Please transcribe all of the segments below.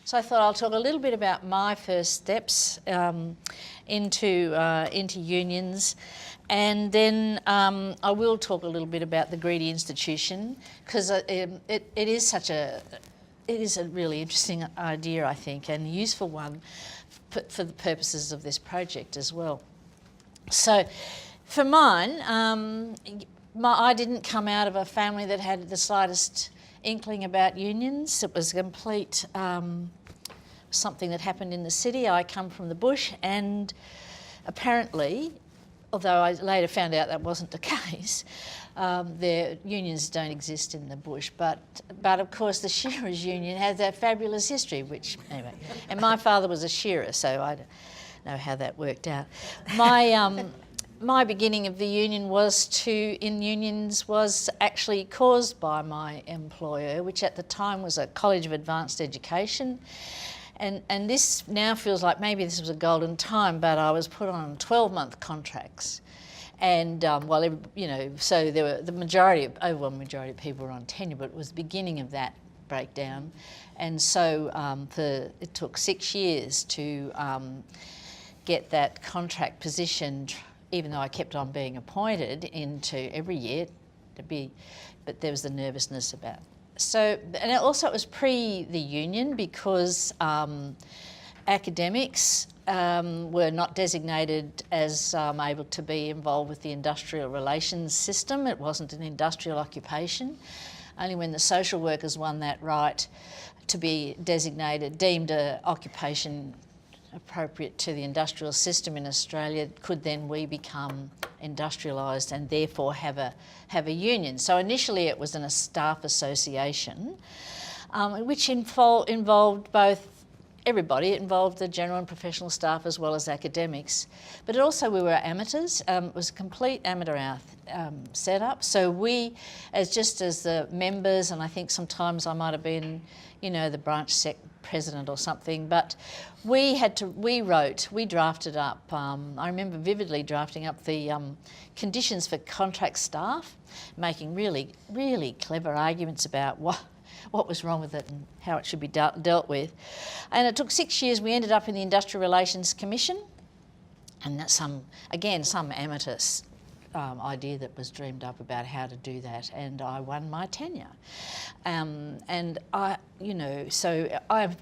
So I thought I'll talk a little bit about my first steps into unions, and then I will talk a little bit about the Greedy Institution, because it is a really interesting idea, I think, and a useful one for the purposes of this project as well. So for mine, I didn't come out of a family that had the slightest inkling about unions. It was a complete something that happened in the city. I come from the bush, and apparently, although I later found out that wasn't the case, their unions don't exist in the bush. But of course the Shearers Union has that fabulous history, which anyway. And my father was a shearer, so I don't know how that worked out. My beginning of the union was actually caused by my employer, which at the time was a College of Advanced Education. And this now feels like maybe this was a golden time, but I was put on 12-month contracts. And so there were overwhelming majority of people were on tenure, but it was the beginning of that breakdown. And so it took 6 years to get that contract position, even though I kept on being appointed into every year but there was the nervousness about it. So, and also it was pre the union, because academics were not designated as able to be involved with the industrial relations system. It wasn't an industrial occupation. Only when the social workers won that right to be deemed an occupation appropriate to the industrial system in Australia could then we become industrialised and therefore have a union. So initially it was a staff association, which involved both everybody. It involved the general and professional staff as well as academics. But we were amateurs. It was a complete amateur setup. So we, as the members, and I think sometimes I might have been, the branch president or something, but we drafted up, I remember vividly drafting up the conditions for contract staff, making really, really clever arguments about what was wrong with it and how it should be dealt with. And it took 6 years. We ended up in the Industrial Relations Commission, and that's some amateur idea that was dreamed up about how to do that, and I won my tenure. And so I have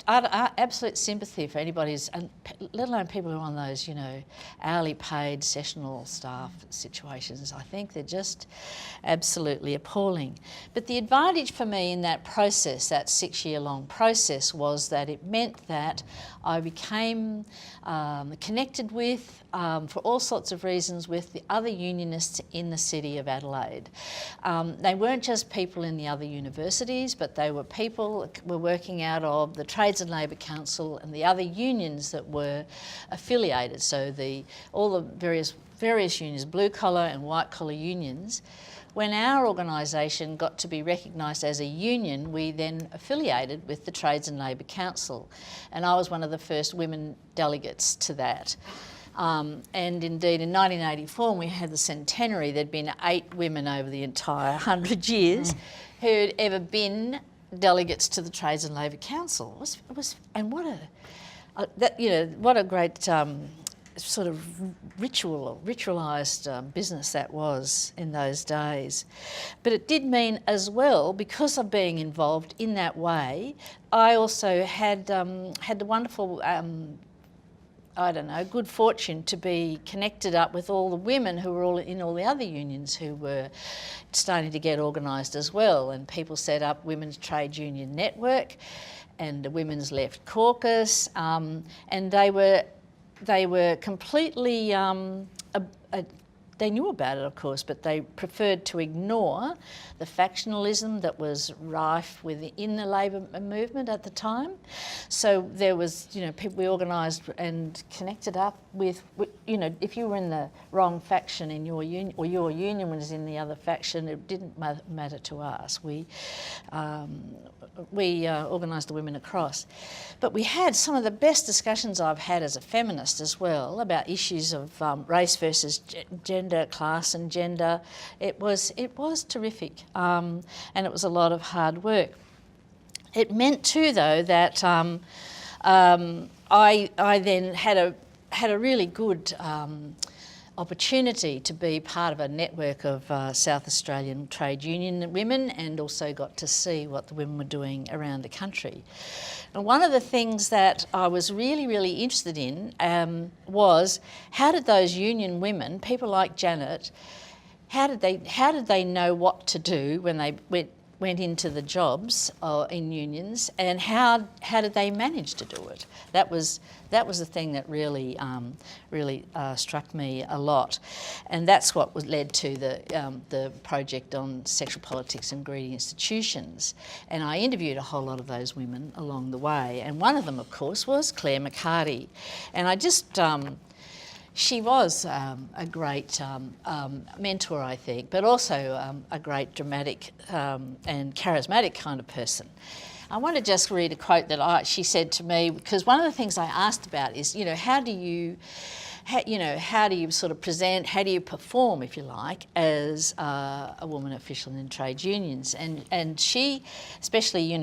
absolute sympathy for anybody who's, let alone people who are on those, hourly paid sessional staff situations. I think they're just absolutely appalling. But the advantage for me in that process, that 6-year-long process, was that it meant that I became connected with, for all sorts of reasons, with the other unionists in the city of Adelaide. They weren't just people in the other universities, but they were people that were working out of the Trades and Labour Council and the other unions that were affiliated. So all the various unions, blue-collar and white-collar unions. When our organisation got to be recognised as a union, we then affiliated with the Trades and Labour Council, and I was one of the first women delegates to that. And indeed in 1984, when we had the centenary, there'd been 8 women over the entire 100 years who'd ever been delegates to the Trades and Labour Council. It was and what a great sort of ritualised business that was in those days. But it did mean as well, because of being involved in that way, I also had the wonderful good fortune to be connected up with all the women who were all in all the other unions who were starting to get organised as well. And people set up Women's Trade Union Network and the Women's Left Caucus, and they were completely, they knew about it, of course, but they preferred to ignore the factionalism that was rife within the Labor movement at the time. So there was, people we organised and connected up with, if you were in the wrong faction in your union, or your union was in the other faction, it didn't matter to us. We organised the women across. But we had some of the best discussions I've had as a feminist as well about issues of race versus gender, class and gender. It was terrific, and it was a lot of hard work. It meant too, though, that I then had a really good opportunity to be part of a network of South Australian trade union women, and also got to see what the women were doing around the country. And one of the things that I was really, really interested in was how did those union women, people like Janet, how did they know what to do when they went into the jobs in unions, and how did they manage to do it? That was the thing that really struck me a lot, and that's what led to the project on sexual politics and greedy institutions. And I interviewed a whole lot of those women along the way, and one of them, of course, was Clare McCarty, and I just. She was a great mentor, I think, but also a great dramatic and charismatic kind of person. I want to just read a quote that she said to me, because one of the things I asked about is, how do you sort of present, how do you perform, if you like, as a woman official in trade unions? And she, especially, in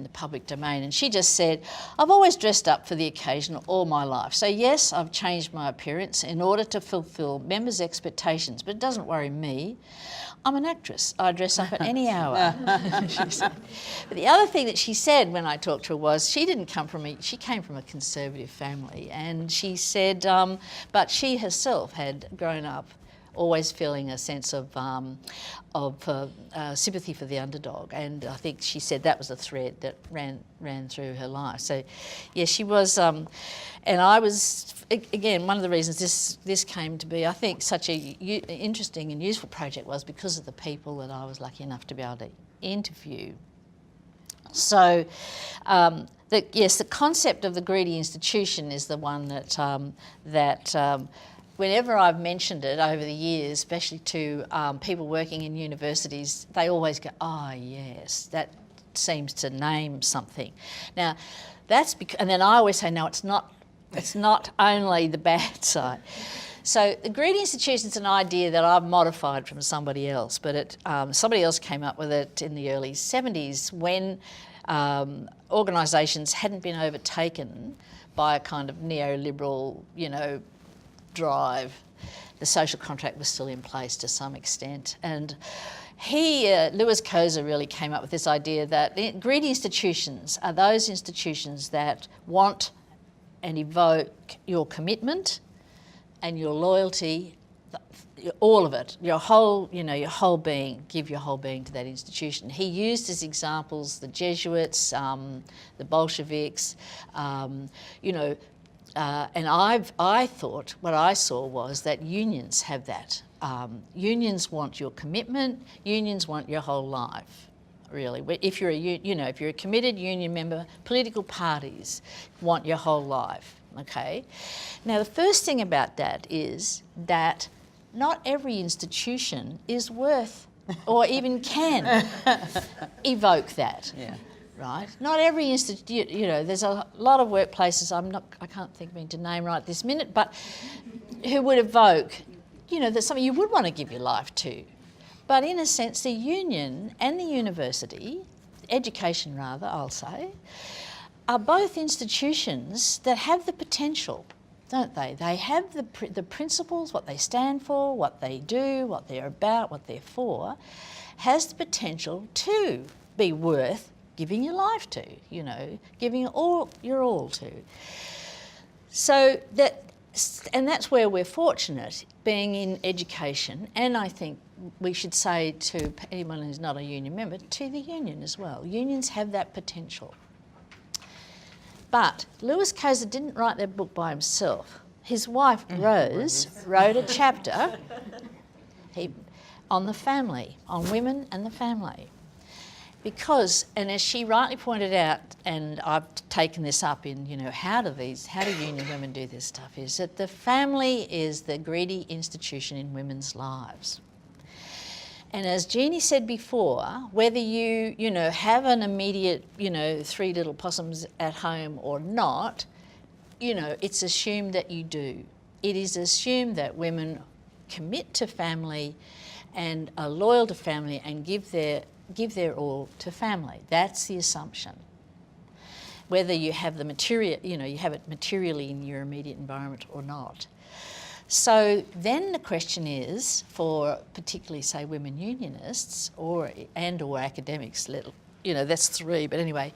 the public domain, and she just said, I've always dressed up for the occasion all my life. So yes, I've changed my appearance in order to fulfil members' expectations, but it doesn't worry me. I'm an actress. I dress up at any hour. She said. But the other thing that she said when I talked to her was she came from a conservative family, and she said, but she herself had grown up always feeling a sense of sympathy for the underdog, and I think she said that was a thread that ran through her life. So, yeah, she was, and I was, again, one of the reasons this came to be, I think, such a interesting and useful project was because of the people that I was lucky enough to be able to interview. So, the concept of the greedy institution is the one that whenever I've mentioned it over the years, especially to people working in universities, they always go, oh yes, that seems to name something. Now, that's because, and then I always say, no, it's not only the bad side. So the greedy institution is an idea that I've modified from somebody else, but somebody else came up with it in the early 70s when organisations hadn't been overtaken by a kind of neoliberal, drive. The social contract was still in place to some extent, and Lewis Koser really came up with this idea that greedy institutions are those institutions that want and evoke your commitment and your loyalty, all of it, your whole being, give your whole being to that institution. He used as examples the Jesuits, the Bolsheviks, and I thought what I saw was that unions have that. Unions want your commitment. Unions want your whole life, really. If you're if you're a committed union member, political parties want your whole life. Okay. Now the first thing about that is that not every institution is worth or even can evoke that. Yeah. Right? Not every institute, there's a lot of workplaces, I can't think of any to name right this minute, but who would evoke, there's something you would want to give your life to. But in a sense, the union and the university, education rather, I'll say, are both institutions that have the potential, don't they? They have the principles, what they stand for, what they do, what they're about, what they're for, has the potential to be worth giving your life to, giving your all to. So that's where we're fortunate, being in education, and I think we should say to anyone who's not a union member, to the union as well. Unions have that potential. But Lewis Koser didn't write that book by himself. His wife, Rose, wrote a chapter on the family, on women and the family. Because, and as she rightly pointed out, and I've taken this up in, how do union women do this stuff, is that the family is the greedy institution in women's lives. And as Jeannie said before, whether you have an immediate, 3 little possums at home or not, it's assumed that you do. It is assumed that women commit to family and are loyal to family and give their all to family. That's the assumption. whether you have the material, you have it materially in your immediate environment or not. So then the question is, for particularly, say, women unionists or academics, that's three, but anyway,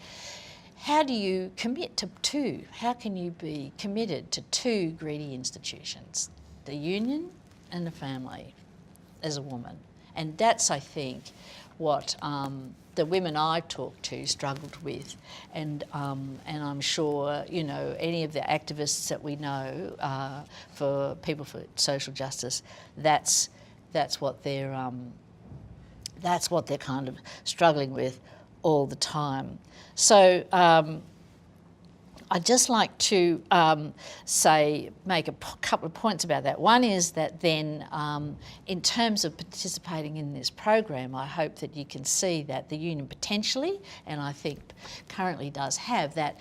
how do you commit to two? How can you be committed to two greedy institutions, the union and the family, as a woman? And that's, I think, what the women I talked to struggled with, and I'm sure any of the activists that we know for people for social justice, that's what they're kind of struggling with all the time. So I'd just like to make a couple of points about that. One is that then, in terms of participating in this program, I hope that you can see that the union potentially, and I think currently does have that,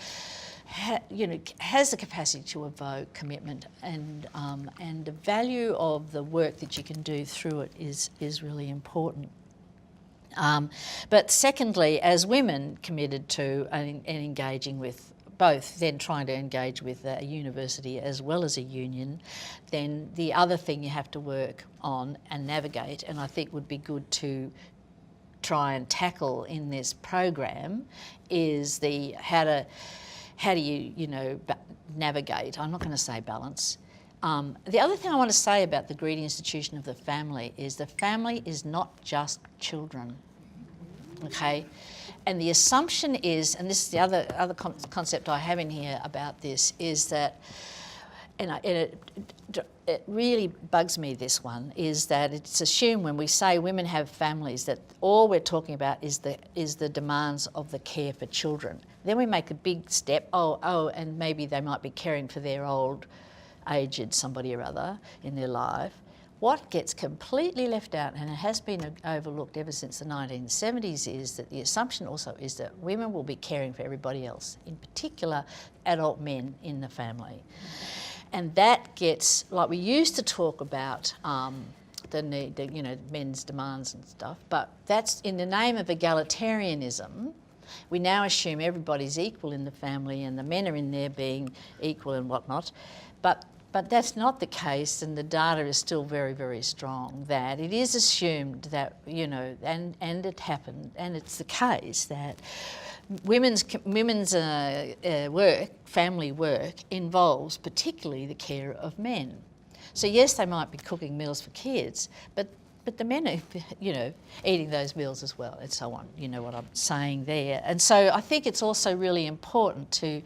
has the capacity to evoke commitment, and the value of the work that you can do through it is really important. But secondly, as women committed to and engaging with both, then trying to engage with a university as well as a union, then the other thing you have to work on and navigate, and I think would be good to try and tackle in this program, is how do you navigate. I'm not going to say balance. The other thing I want to say about the greedy institution of the family is the family is not just children, okay? And the assumption is, and this is the other concept I have in here about this, is that, and it really bugs me, this one, is that it's assumed when we say women have families that all we're talking about is the demands of the care for children. Then we make a big step, and maybe they might be caring for their old, aged somebody or other in their life. What gets completely left out, and it has been overlooked ever since the 1970s, is that the assumption also is that women will be caring for everybody else, in particular adult men in the family. And that gets, like, we used to talk about the need, men's demands and stuff, but that's in the name of egalitarianism. We now assume everybody's equal in the family and the men are in there being equal and whatnot. But that's not the case, and the data is still very, very strong that it is assumed that, and it happened, and it's the case that women's work, family work, involves particularly the care of men. So yes, they might be cooking meals for kids, but the men are, eating those meals as well, and so on. You know what I'm saying there. And so I think it's also really important to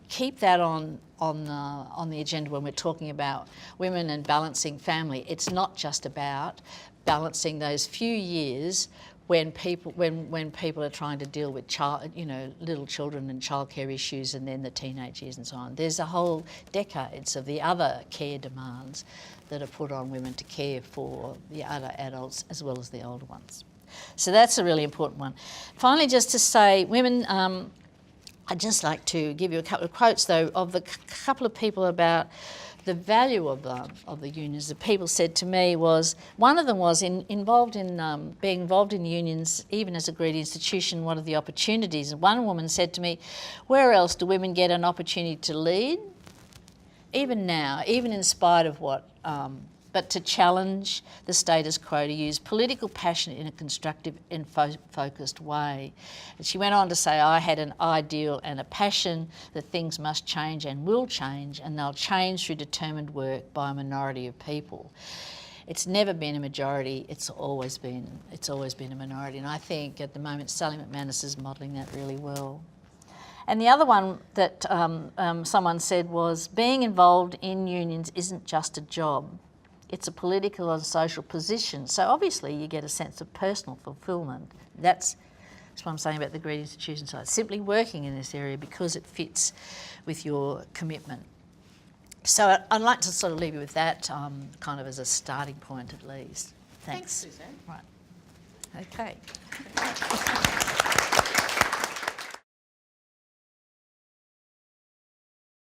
keep that on the agenda when we're talking about women and balancing family. It's not just about balancing those few years when people are trying to deal with little children and childcare issues, and then the teenage years and so on. There's a whole decades of the other care demands that are put on women to care for the other adults as well as the older ones. So that's a really important one. Finally, just to say, women. I'd just like to give you a couple of quotes, though, of the couple of people about the value of the unions. The people said to me was, one of them was being involved in unions, even as a greedy institution, what are the opportunities? And one woman said to me, where else do women get an opportunity to lead? Even now, even in spite of what, but to challenge the status quo, to use political passion in a constructive and focused way. And she went on to say, I had an ideal and a passion that things must change and will change, and they'll change through determined work by a minority of people. It's never been a majority, it's always been a minority. And I think at the moment Sally McManus is modelling that really well. And the other one that someone said was, being involved in unions isn't just a job. It's a political and social position. So obviously you get a sense of personal fulfilment. That's what I'm saying about the greedy institution side. Simply working in this area because it fits with your commitment. So I'd like to sort of leave you with that kind of as a starting point at least. Thanks. Thanks, Suzanne. Right. Okay.